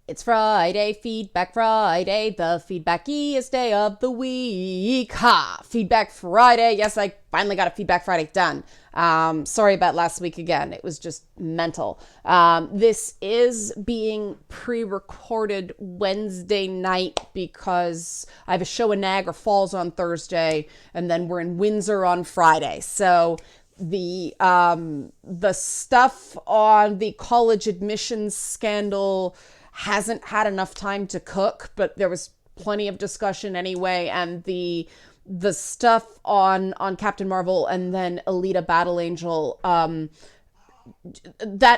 It's Friday, Feedback Friday, the feedbackiest day of the week. Ha! Feedback Friday. Yes, I finally got a Feedback Friday done. Sorry about last week again. It was just mental. This is being pre-recorded Wednesday night because I have a show in Niagara Falls on Thursday, and then we're in Windsor on Friday. So the stuff on the college admissions scandal hasn't had enough time to cook, but there was plenty of discussion anyway. And the stuff on Captain Marvel and then Alita Battle Angel, that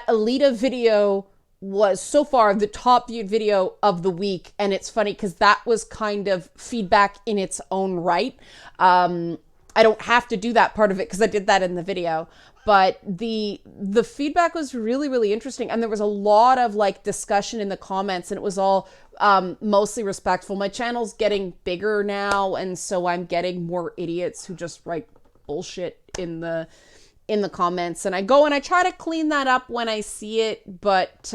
Alita video was so far the top viewed video of the week. And it's funny because that was kind of feedback in its own right. I don't have to do that part of it because I did that in the video, but the feedback was really, really interesting. And there was a lot of like discussion in the comments, and it was all mostly respectful. My channel's getting bigger now, and so I'm getting more idiots who just write bullshit in the comments, and I go and I try to clean that up when I see it, but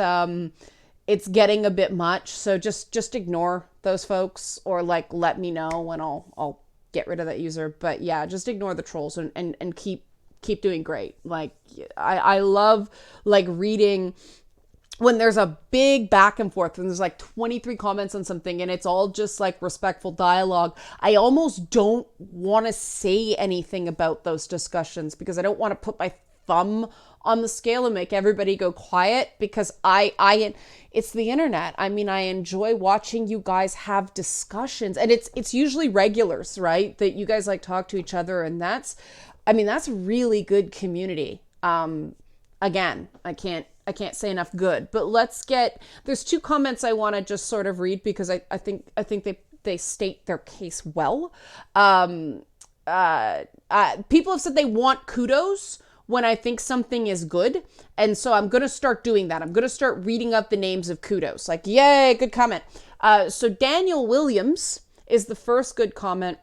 it's getting a bit much. So just ignore those folks, or like let me know and I'll get rid of that user. But yeah, just ignore the trolls and keep doing great. Like I love like reading when there's a big back and forth and there's like 23 comments on something and it's all just like respectful dialogue. I almost don't want to say anything about those discussions because I don't want to put my thumb on the scale and make everybody go quiet, because it's the internet. I mean, I enjoy watching you guys have discussions, and it's usually regulars, right? That you guys like talk to each other, and that's really good community. Again, I can't say enough good, but there's two comments I want to just sort of read because I think they state their case well. People have said they want kudos when I think something is good. And so I'm going to start doing that. I'm going to start reading up the names of kudos. Like, yay, good comment. So Daniel Williams is the first good comment.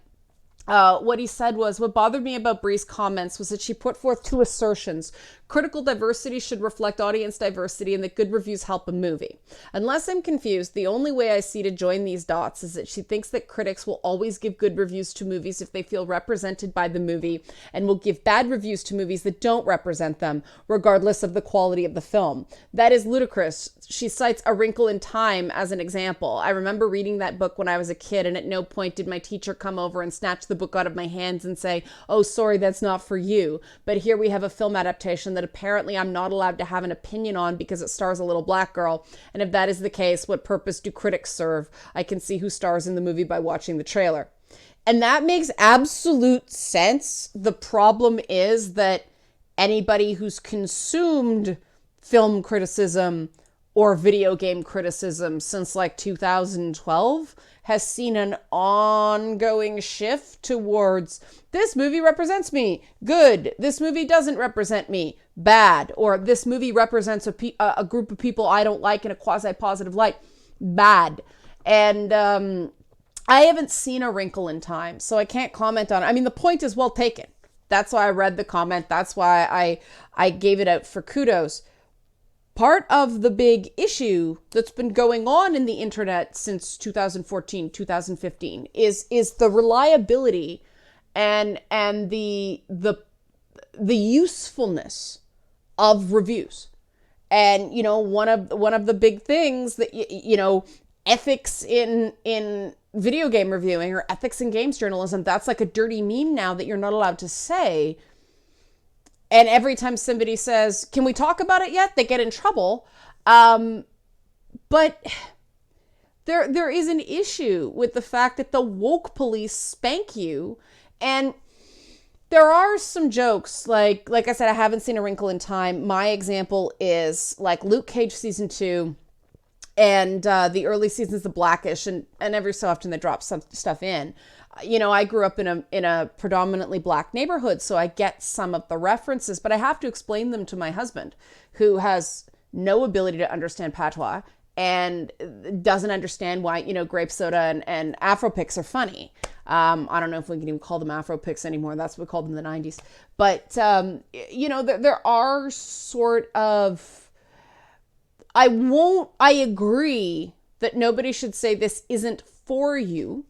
What he said was, what bothered me about Bree's comments was that she put forth two assertions. Critical diversity should reflect audience diversity and that good reviews help a movie. Unless I'm confused, the only way I see to join these dots is that she thinks that critics will always give good reviews to movies if they feel represented by the movie, and will give bad reviews to movies that don't represent them, regardless of the quality of the film. That is ludicrous. She cites A Wrinkle in Time as an example. I remember reading that book when I was a kid, and at no point did my teacher come over and snatch the book out of my hands and say, "Oh, sorry, that's not for you." But here we have a film adaptation that apparently I'm not allowed to have an opinion on because it stars a little black girl. And if that is the case, what purpose do critics serve? I can see who stars in the movie by watching the trailer. And that makes absolute sense. The problem is that anybody who's consumed film criticism or video game criticism since like 2012 has seen an ongoing shift towards, this movie represents me, good. This movie doesn't represent me, bad. Or this movie represents a group of people I don't like in a quasi-positive light, bad. And I haven't seen A Wrinkle in Time, so I can't comment on it. I mean, the point is well taken. That's why I read the comment. That's why I gave it out for kudos. Part of the big issue that's been going on in the internet since 2014, 2015 is the reliability and the usefulness of reviews. And, you know, one of the big things that, you know, ethics in video game reviewing or ethics in games journalism, that's like a dirty meme now that you're not allowed to say. And every time somebody says, "Can we talk about it yet?" they get in trouble. But there is an issue with the fact that the woke police spank you. And there are some jokes. Like I said, I haven't seen A Wrinkle in Time. My example is like Luke Cage season 2 and the early seasons of Blackish. And every so often they drop some stuff in. You know, I grew up in a predominantly black neighborhood, so I get some of the references, but I have to explain them to my husband, who has no ability to understand patois and doesn't understand why, you know, grape soda and Afro picks are funny. I don't know if we can even call them Afro picks anymore. That's what we called them in the 90s. But, you know, there are sort of, I agree that nobody should say this isn't for you.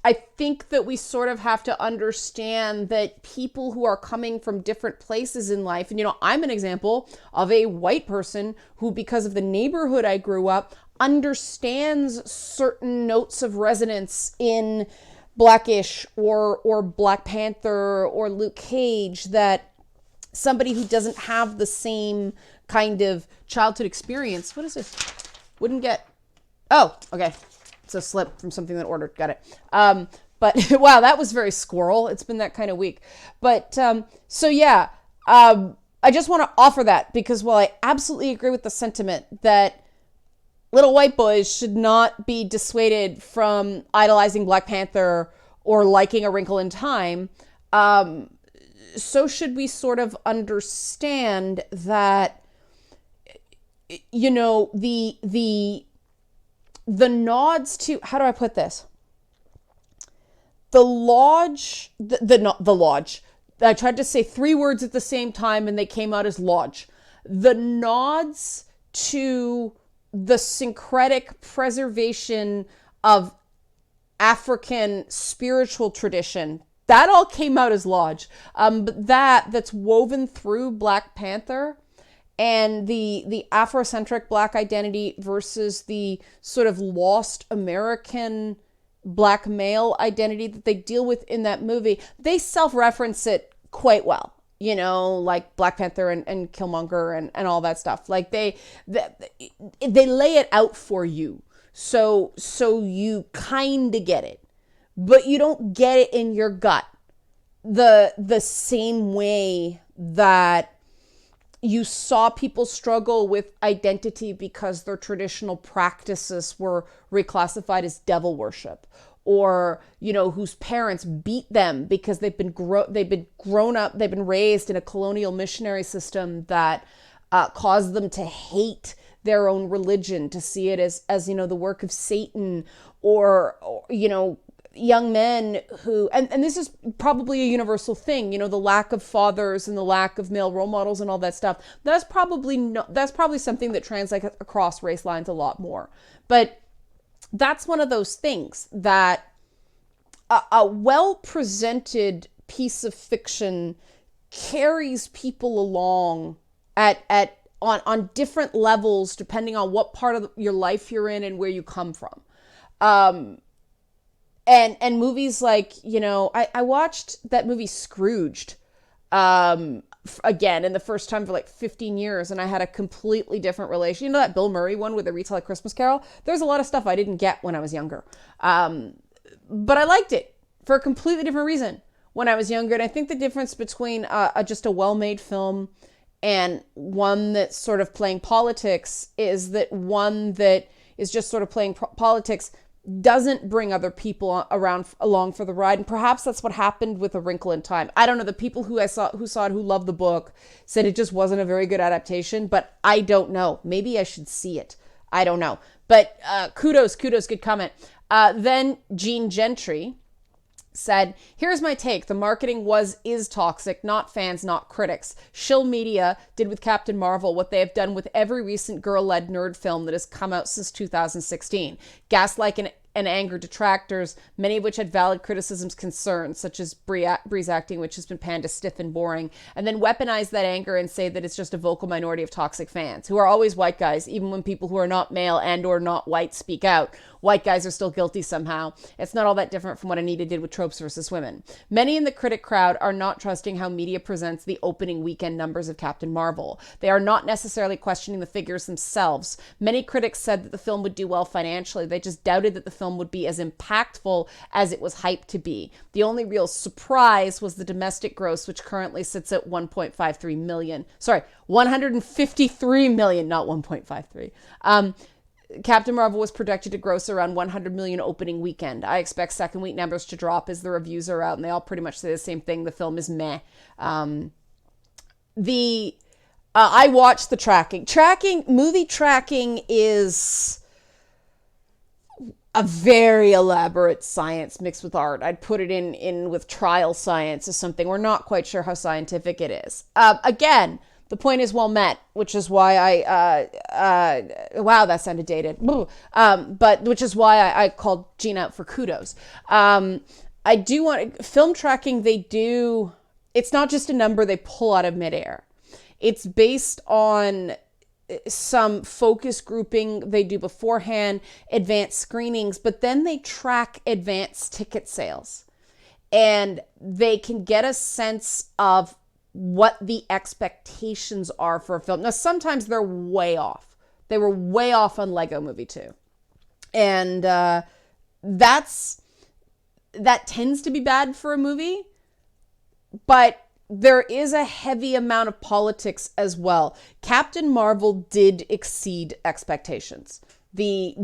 I think that we sort of have to understand that people who are coming from different places in life, and I'm an example of a white person who, because of the neighborhood I grew up, understands certain notes of resonance in Blackish or Black Panther or Luke Cage that somebody who doesn't have the same kind of childhood experience. What is this? Wouldn't get. Oh, okay. It's a slip from something that ordered. Got it. But wow, that was very squirrel. It's been that kind of week. But so yeah, I just want to offer that because while I absolutely agree with the sentiment that little white boys should not be dissuaded from idolizing Black Panther or liking A Wrinkle in Time, so should we sort of understand that, the nods to, how do I put this? The lodge. I tried to say three words at the same time and they came out as lodge. The nods to the syncretic preservation of African spiritual tradition, that all came out as lodge. But that's woven through Black Panther and the Afrocentric Black identity versus the sort of lost American Black male identity that they deal with in that movie, they self-reference it quite well. Like Black Panther and Killmonger and all that stuff. Like they lay it out for you. So you kind of get it, but you don't get it in your gut the same way that you saw people struggle with identity because their traditional practices were reclassified as devil worship, or whose parents beat them because they've been grown up, they've been raised in a colonial missionary system that caused them to hate their own religion, to see it as the work of Satan, or young men who, and this is probably a universal thing, the lack of fathers and the lack of male role models and all that stuff. That's probably something that translates across race lines a lot more. But that's one of those things that a well-presented piece of fiction carries people along on different levels depending on what part of your life you're in and where you come from. And movies like, I watched that movie Scrooged again, in the first time for like 15 years, and I had a completely different relation. That Bill Murray one with the Retail Christmas Carol? There's a lot of stuff I didn't get when I was younger. But I liked it for a completely different reason when I was younger. And I think the difference between just a well-made film and one that's sort of playing politics is that one that is just sort of playing politics doesn't bring other people along for the ride. And perhaps that's what happened with A Wrinkle in Time. I don't know. The people who saw it, who loved the book, said it just wasn't a very good adaptation, but I don't know. Maybe I should see it. I don't know. But kudos, good comment. Then Gene Gentry said, here's my take. The marketing is toxic, not fans, not critics. Shill Media did with Captain Marvel what they have done with every recent girl-led nerd film that has come out since 2016. Gaslight and anger detractors, many of which had valid criticisms, concerns, such as Bree's acting, which has been panned as stiff and boring, and then weaponize that anger and say that it's just a vocal minority of toxic fans, who are always white guys, even when people who are not male and or not white speak out. White guys are still guilty somehow. It's not all that different from what Anita did with Tropes versus Women. Many in the critic crowd are not trusting how media presents the opening weekend numbers of Captain Marvel. They are not necessarily questioning the figures themselves. Many critics said that the film would do well financially. They just doubted that the film would be as impactful as it was hyped to be. The only real surprise was the domestic gross, which currently sits at 1.53 million. Sorry, 153 million, not 1.53. Captain Marvel was projected to gross around 100 million opening weekend. I expect second week numbers to drop as the reviews are out, and they all pretty much say the same thing. The film is meh. I watched the tracking. Movie tracking is a very elaborate science mixed with art. I'd put it in with trial science or something. We're not quite sure how scientific it is. Again, The point is well met, which is why wow, that sounded dated. But which is why I called Gene out for kudos. I do want film tracking. It's not just a number they pull out of midair. It's based on some focus grouping they do beforehand, advanced screenings, but then they track advanced ticket sales. And they can get a sense of what the expectations are for a film. Now, sometimes they're way off. They were way off on Lego Movie 2. And that tends to be bad for a movie. But there is a heavy amount of politics as well. Captain Marvel did exceed expectations. The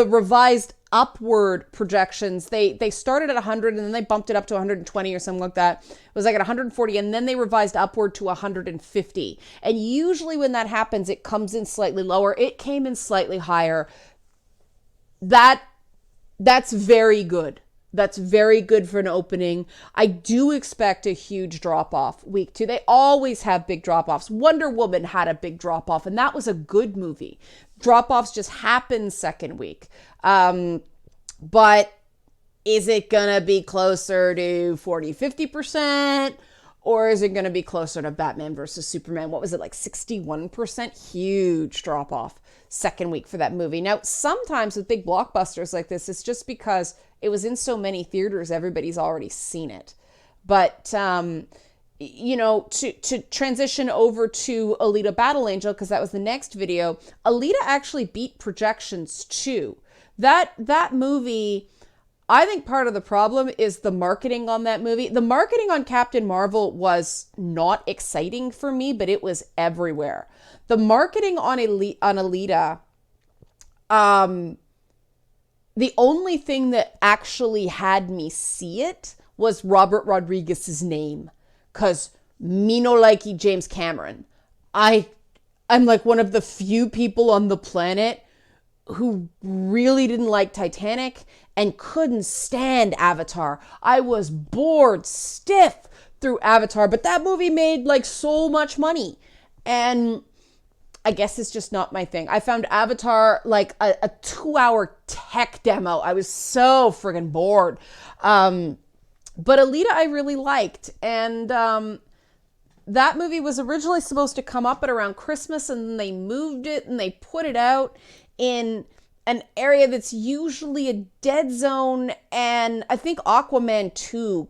revised upward projections, they started at 100 and then they bumped it up to 120 or something like that. It was like at 140 and then they revised upward to 150. And usually when that happens, it comes in slightly lower. It came in slightly higher. That's very good. That's very good for an opening. I do expect a huge drop-off week 2. They always have big drop-offs. Wonder Woman had a big drop-off, and that was a good movie. Drop-offs just happen second week. But is it going to be closer to 40, 50%? Or is it going to be closer to Batman versus Superman? What was it, like 61%? Huge drop-off second week for that movie. Now, sometimes with big blockbusters like this, it's just because it was in so many theaters, everybody's already seen it. But, to transition over to Alita Battle Angel, because that was the next video, Alita actually beat projections too. That movie, I think part of the problem is the marketing on that movie. The marketing on Captain Marvel was not exciting for me, but it was everywhere. The marketing on Alita, the only thing that actually had me see it was Robert Rodriguez's name. Because me no likey James Cameron. I'm like one of the few people on the planet who really didn't like Titanic and couldn't stand Avatar. I was bored stiff through Avatar, but that movie made like so much money. And I guess it's just not my thing. I found Avatar like a 2-hour tech demo. I was so friggin' bored. But Alita I really liked. And that movie was originally supposed to come up at around Christmas, and then they moved it and they put it out in an area that's usually a dead zone. And I think Aquaman 2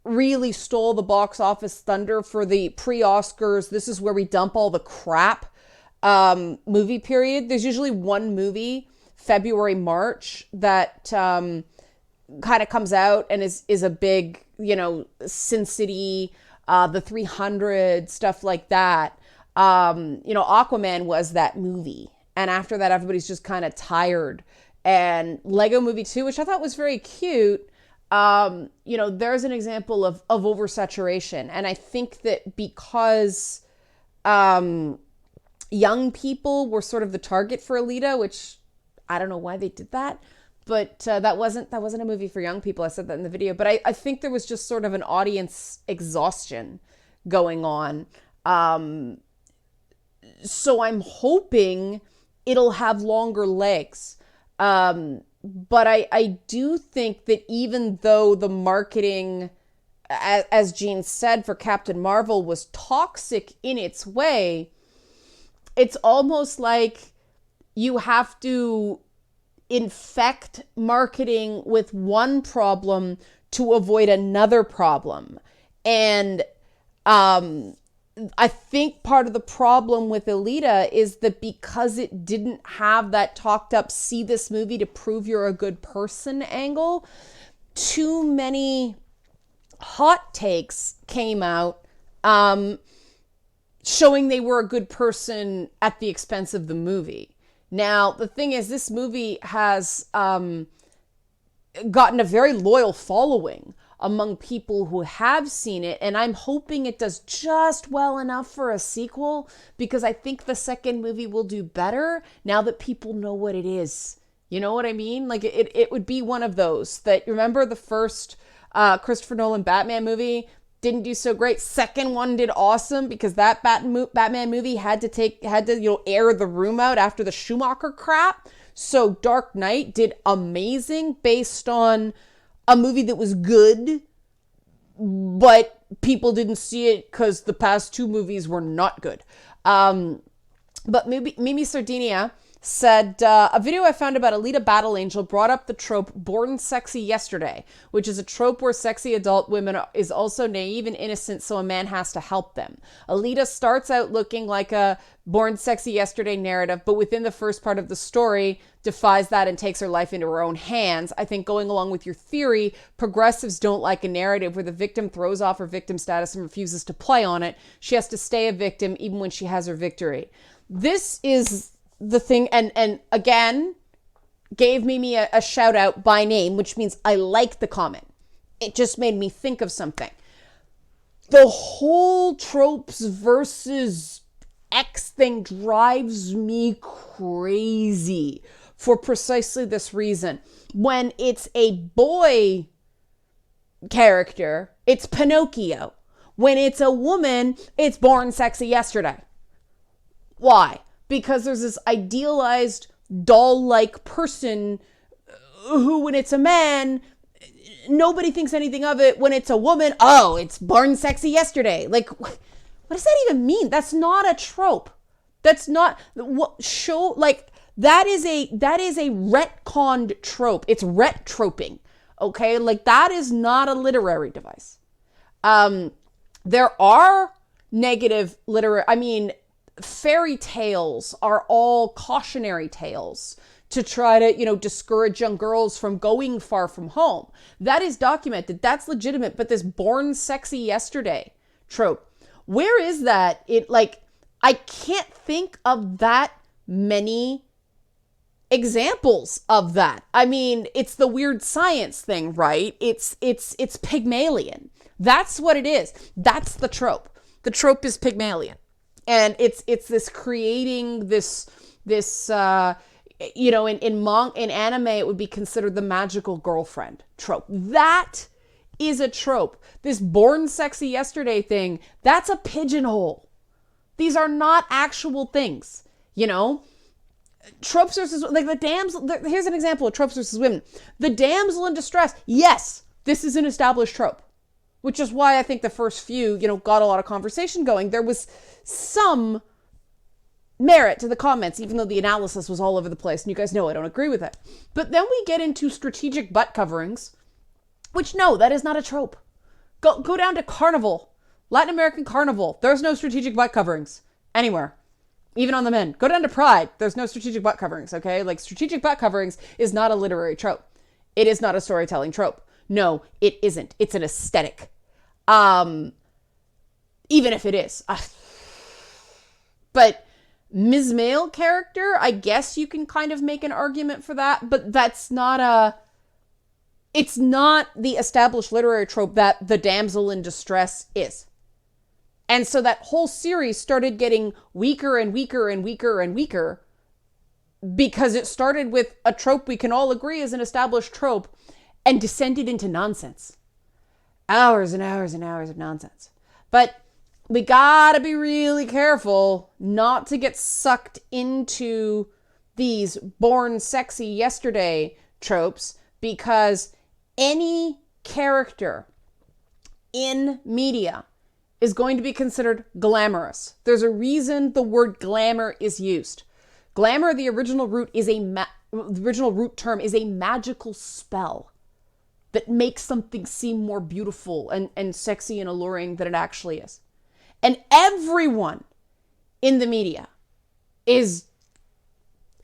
really stole the box office thunder for the pre-Oscars. This is where we dump all the crap movie period. There's usually one movie, February, March, that kind of comes out and is a big, Sin City, the 300, stuff like that. Aquaman was that movie. And after that, everybody's just kind of tired. And Lego Movie 2, which I thought was very cute, there's an example of oversaturation. And I think that because young people were sort of the target for Alita, which I don't know why they did that, but that wasn't a movie for young people. I said that in the video, but I think there was just sort of an audience exhaustion going on. So I'm hoping it'll have longer legs. But I do think that even though the marketing, as Jean said, for Captain Marvel was toxic in its way, it's almost like you have to infect marketing with one problem to avoid another problem. And I think part of the problem with Alita is that because it didn't have that talked up, see this movie to prove you're a good person angle, too many hot takes came out showing they were a good person at the expense of the movie. Now, the thing is, this movie has gotten a very loyal following among people who have seen it, and I'm hoping it does just well enough for a sequel, because I think the second movie will do better now that people know what it is. You know what I mean? Like it would be one of those that, remember the first Christopher Nolan Batman movie didn't do so great. Second one did awesome because that Batman movie had to air the room out after the Schumacher crap. So Dark Knight did amazing based on a movie that was good, but people didn't see it because the past two movies were not good. But Mimi Sardinia said, a video I found about Alita Battle Angel brought up the trope born sexy yesterday, which is a trope where sexy adult women is also naive and innocent, so a man has to help them. Alita starts out looking like a born sexy yesterday narrative, but within the first part of the story defies that and takes her life into her own hands. I think, going along with your theory, progressives don't like a narrative where the victim throws off her victim status and refuses to play on it. She has to stay a victim even when she has her victory. This is the thing, and again, gave Mimi a shout out by name, which means I like the comment. It just made me think of something. The whole tropes versus X thing drives me crazy for precisely this reason. When it's a boy character, it's Pinocchio. When it's a woman, it's Born Sexy Yesterday. Why? Because there's this idealized doll-like person who, when it's a man, nobody thinks anything of it. When it's a woman, oh, it's Born Sexy Yesterday. Like, what does that even mean? That's not a trope. That's not what show. Like, that is a retconned trope. It's ret-troping. Okay, like that is not a literary device. There are negative literary. I mean, fairy tales are all cautionary tales to try to, discourage young girls from going far from home. That is documented. That's legitimate. But this Born Sexy Yesterday trope, where is that? I can't think of that many examples of that. I mean, it's the weird science thing, right? It's Pygmalion. That's what it is. That's the trope. The trope is Pygmalion. And it's this creating this in anime it would be considered the magical girlfriend trope. That is a trope. This Born Sexy Yesterday thing, that's a pigeonhole. These are not actual things, Tropes versus, like, the damsel, here's an example of tropes versus women. The damsel in distress, yes, this is an established trope. Which is why I think the first few, got a lot of conversation going. There was some merit to the comments, even though the analysis was all over the place. And you guys know I don't agree with it. But then we get into strategic butt coverings, which, no, that is not a trope. Go down to Carnival, Latin American Carnival. There's no strategic butt coverings anywhere, even on the men. Go down to Pride. There's no strategic butt coverings, okay? Like, strategic butt coverings is not a literary trope. It is not a storytelling trope. No, it isn't. It's an aesthetic. Even if it is. But Ms. Male character, I guess you can kind of make an argument for that, but that's not it's not the established literary trope that the damsel in distress is. And so that whole series started getting weaker and weaker and weaker and weaker because it started with a trope we can all agree is an established trope and descended into nonsense. Hours and hours and hours of nonsense. But we gotta be really careful not to get sucked into these Born Sexy Yesterday tropes, because any character in media is going to be considered glamorous. There's a reason the word glamour is used. Glamour, the original root term is a magical spell that makes something seem more beautiful and sexy and alluring than it actually is. And everyone in the media is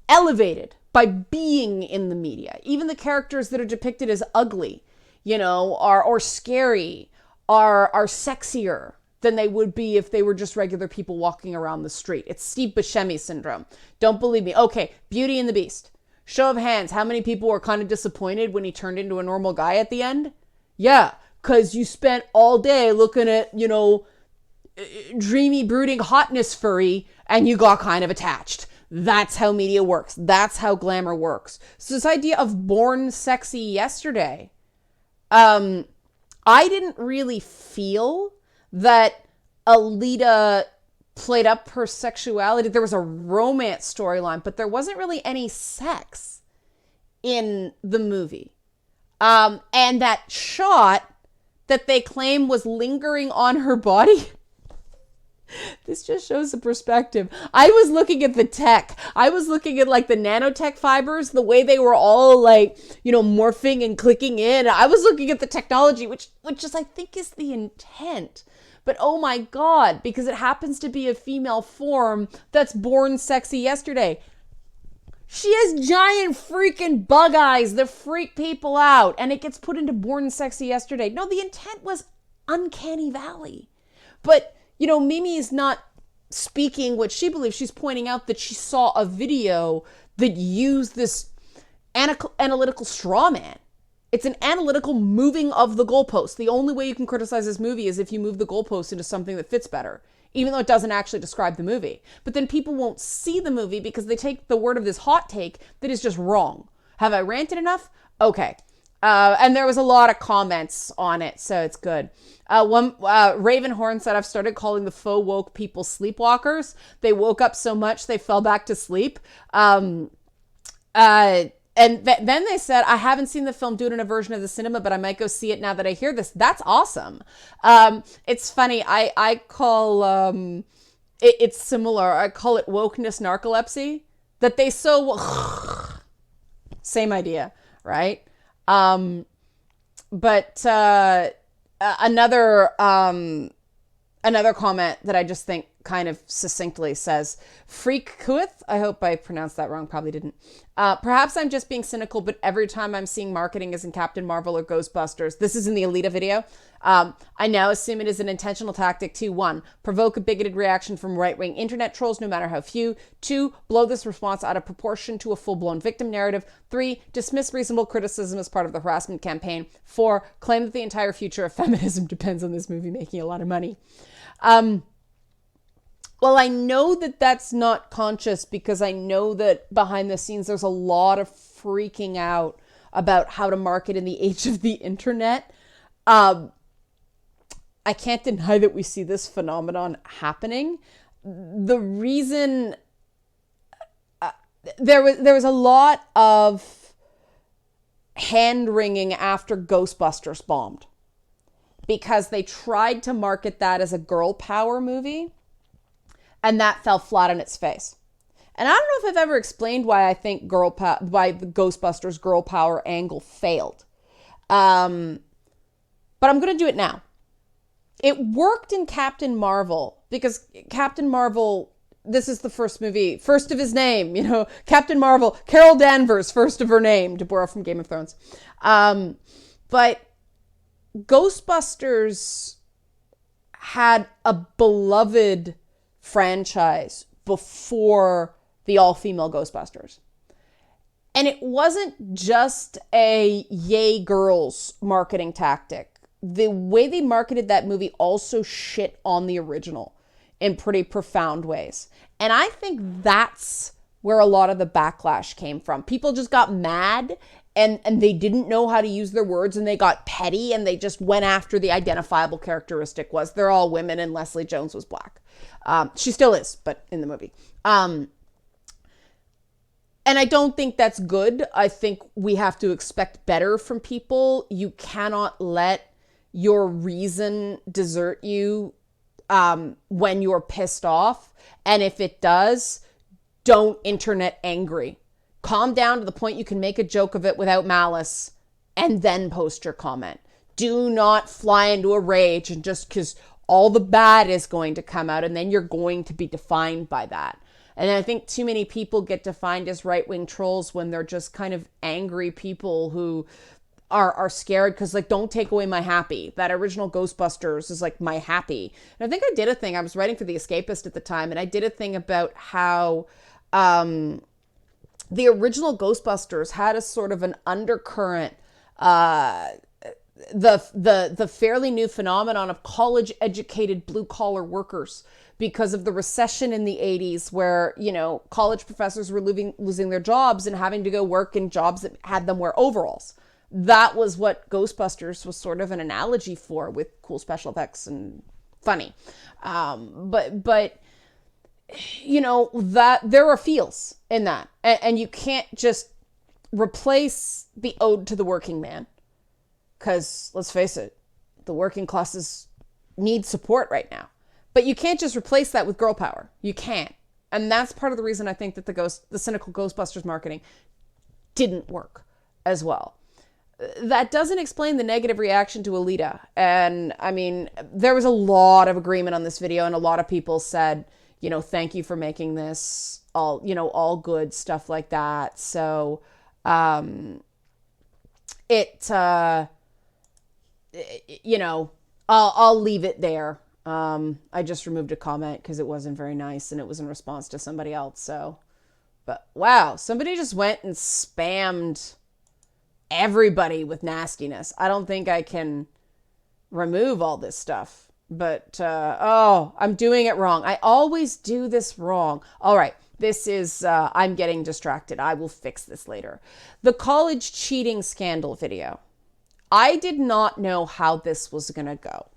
elevated by being in the media. Even the characters that are depicted as ugly, or scary, are sexier than they would be if they were just regular people walking around the street. It's Steve Buscemi syndrome. Don't believe me. Okay, Beauty and the Beast. Show of hands, how many people were kind of disappointed when he turned into a normal guy at the end? Yeah, because you spent all day looking at, dreamy, brooding hotness furry, and you got kind of attached. That's how media works. That's how glamour works. So this idea of born sexy yesterday, I didn't really feel that Alita played up her sexuality. There was a romance storyline, but there wasn't really any sex in the movie. And that shot that they claim was lingering on her body, this just shows the perspective. I was looking at the tech. I was looking at like the nanotech fibers, the way they were all like, morphing and clicking in. I was looking at the technology, which is, I think, is the intent. But oh my God, because it happens to be a female form that's born sexy yesterday. She has giant freaking bug eyes that freak people out, and it gets put into born sexy yesterday. No, the intent was uncanny valley. But, Mimi is not speaking what she believes. She's pointing out that she saw a video that used this analytical straw man. It's an analytical moving of the goalpost. The only way you can criticize this movie is if you move the goalpost into something that fits better, even though it doesn't actually describe the movie. But then people won't see the movie because they take the word of this hot take that is just wrong. Have I ranted enough? Okay. And there was a lot of comments on it, so it's good. Raven Horn said, I've started calling the faux woke people sleepwalkers. They woke up so much they fell back to sleep. And then they said, I haven't seen the film due to a version of the cinema, but I might go see it now that I hear this. That's awesome. It's funny. I call it's similar. I call it wokeness narcolepsy. That they same idea, right? But another comment that I just think kind of succinctly says, Freak Kuith, I hope I pronounced that wrong, probably didn't. Perhaps I'm just being cynical, but every time I'm seeing marketing as in Captain Marvel or Ghostbusters, this is in the Alita video, I now assume it is an intentional tactic to 1, provoke a bigoted reaction from right-wing internet trolls, no matter how few. 2, blow this response out of proportion to a full-blown victim narrative. 3, dismiss reasonable criticism as part of the harassment campaign. 4, claim that the entire future of feminism depends on this movie making a lot of money. Well, I know that that's not conscious because I know that behind the scenes there's a lot of freaking out about how to market in the age of the internet. I can't deny that we see this phenomenon happening. The reason there was a lot of hand-wringing after Ghostbusters bombed because they tried to market that as a girl power movie. And that fell flat on its face. And I don't know if I've ever explained why I think why the Ghostbusters girl power angle failed. But I'm going to do it now. It worked in Captain Marvel because Captain Marvel, this is the first movie, first of his name, Captain Marvel, Carol Danvers, first of her name, to borrow from Game of Thrones. But Ghostbusters had a beloved franchise before the all-female Ghostbusters. And it wasn't just a yay girls marketing tactic. The way they marketed that movie also shit on the original in pretty profound ways. And I think that's where a lot of the backlash came from. People just got mad and they didn't know how to use their words and they got petty and they just went after the identifiable characteristic was they're all women and Leslie Jones was black. She still is, but in the movie. And I don't think that's good. I think we have to expect better from people. You cannot let your reason desert you when you're pissed off. And if it does, don't internet angry. Calm down to the point you can make a joke of it without malice and then post your comment. Do not fly into a rage and just because all the bad is going to come out and then you're going to be defined by that. And I think too many people get defined as right-wing trolls when they're just kind of angry people who are scared because don't take away my happy. That original Ghostbusters is my happy. And I think I did a thing. I was writing for The Escapist at the time and I did a thing about how the original Ghostbusters had a sort of an undercurrent the fairly new phenomenon of college educated blue collar workers because of the recession in the 80s where, you know, college professors were losing their jobs and having to go work in jobs that had them wear overalls. That was what Ghostbusters was sort of an analogy for, with cool special effects and funny. But you know, that there are feels in that, and you can't just replace the ode to the working man, because let's face it, the working classes need support right now. But you can't just replace that with girl power. You can't. And that's part of the reason I think that the cynical Ghostbusters marketing didn't work as well. That doesn't explain the negative reaction to Alita. And I mean, there was a lot of agreement on this video, and a lot of people said, you know, thank you for making this, all, you know, all good stuff like that. So, you know, I'll leave it there. I just removed a comment because it wasn't very nice and it was in response to somebody else. So, but wow, somebody just went and spammed everybody with nastiness. I don't think I can remove all this stuff, but, oh, I'm doing it wrong. I always do this wrong. All right. This is, I'm getting distracted. I will fix this later. The college cheating scandal video. I did not know how this was going to go.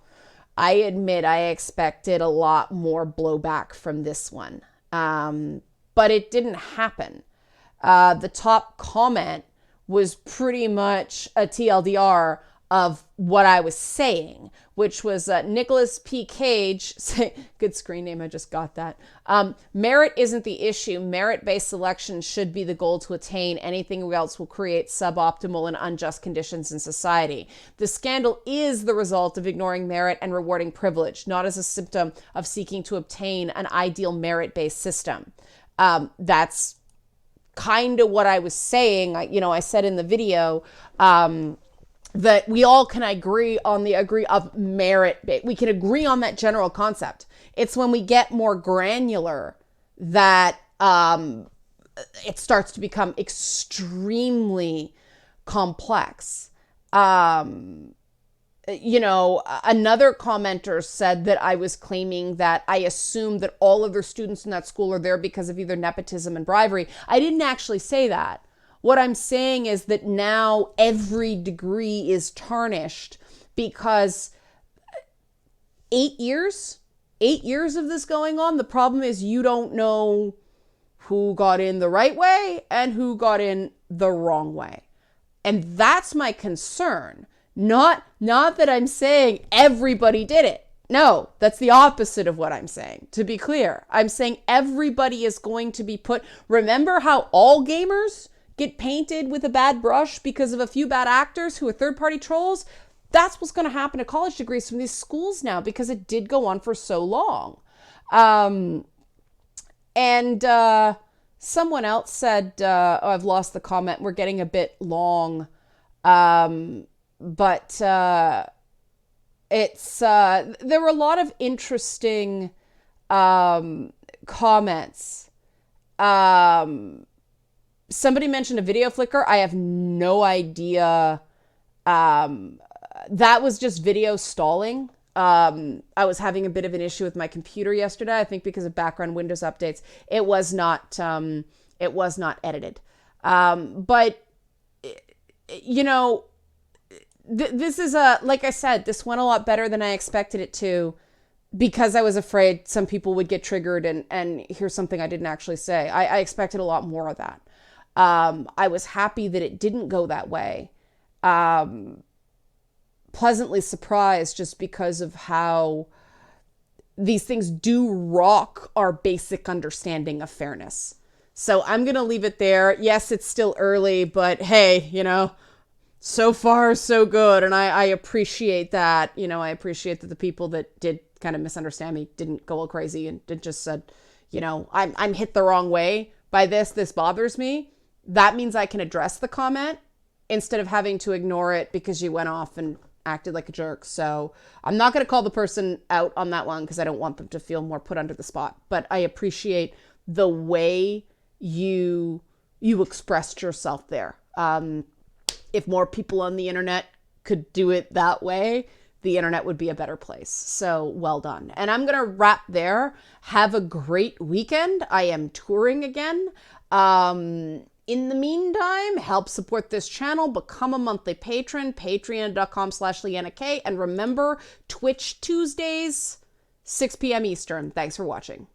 I admit I expected a lot more blowback from this one, but it didn't happen. The top comment was pretty much a TLDR of what I was saying, which was Nicholas P. Cage, good screen name, I just got that. Merit isn't the issue. Merit-based selection should be the goal to attain. Anything else will create suboptimal and unjust conditions in society. The scandal is the result of ignoring merit and rewarding privilege, not as a symptom of seeking to obtain an ideal merit-based system. That's kind of what I was saying. I said in the video, that we all can agree on of merit. We can agree on that general concept. It's when we get more granular that it starts to become extremely complex. Another commenter said that I was claiming that I assumed that all of their students in that school are there because of either nepotism and bribery. I didn't actually say that. What I'm saying is that now every degree is tarnished because 8 years of this going on. The problem is you don't know who got in the right way and who got in the wrong way. And that's my concern. Not that I'm saying everybody did it. No, that's the opposite of what I'm saying. To be clear, I'm saying everybody is going to be put. Remember how all gamers get painted with a bad brush because of a few bad actors who are third-party trolls? That's what's going to happen to college degrees from these schools now, because it did go on for so long. Someone else said, I've lost the comment, we're getting a bit long. But it's there were a lot of interesting comments. Somebody mentioned a video flicker. I have no idea. That was just video stalling. I was having a bit of an issue with my computer yesterday, I think because of background Windows updates. It was not edited. But this is like I said, this went a lot better than I expected it to, because I was afraid some people would get triggered and hear something I didn't actually say. I expected a lot more of that. I was happy that it didn't go that way. Pleasantly surprised, just because of how these things do rock our basic understanding of fairness. So I'm going to leave it there. Yes, it's still early, but hey, so far so good. And I appreciate that. I appreciate that the people that did kind of misunderstand me didn't go all crazy and just said, I'm hit the wrong way by this. This bothers me. That means I can address the comment instead of having to ignore it because you went off and acted like a jerk. So I'm not going to call the person out on that one because I don't want them to feel more put under the spot. But I appreciate the way you expressed yourself there. If more people on the internet could do it that way, the internet would be a better place. So well done. And I'm going to wrap there. Have a great weekend. I am touring again. In the meantime, help support this channel. Become a monthly patron, patreon.com/Leanna K. And remember, Twitch Tuesdays, 6 p.m. Eastern. Thanks for watching.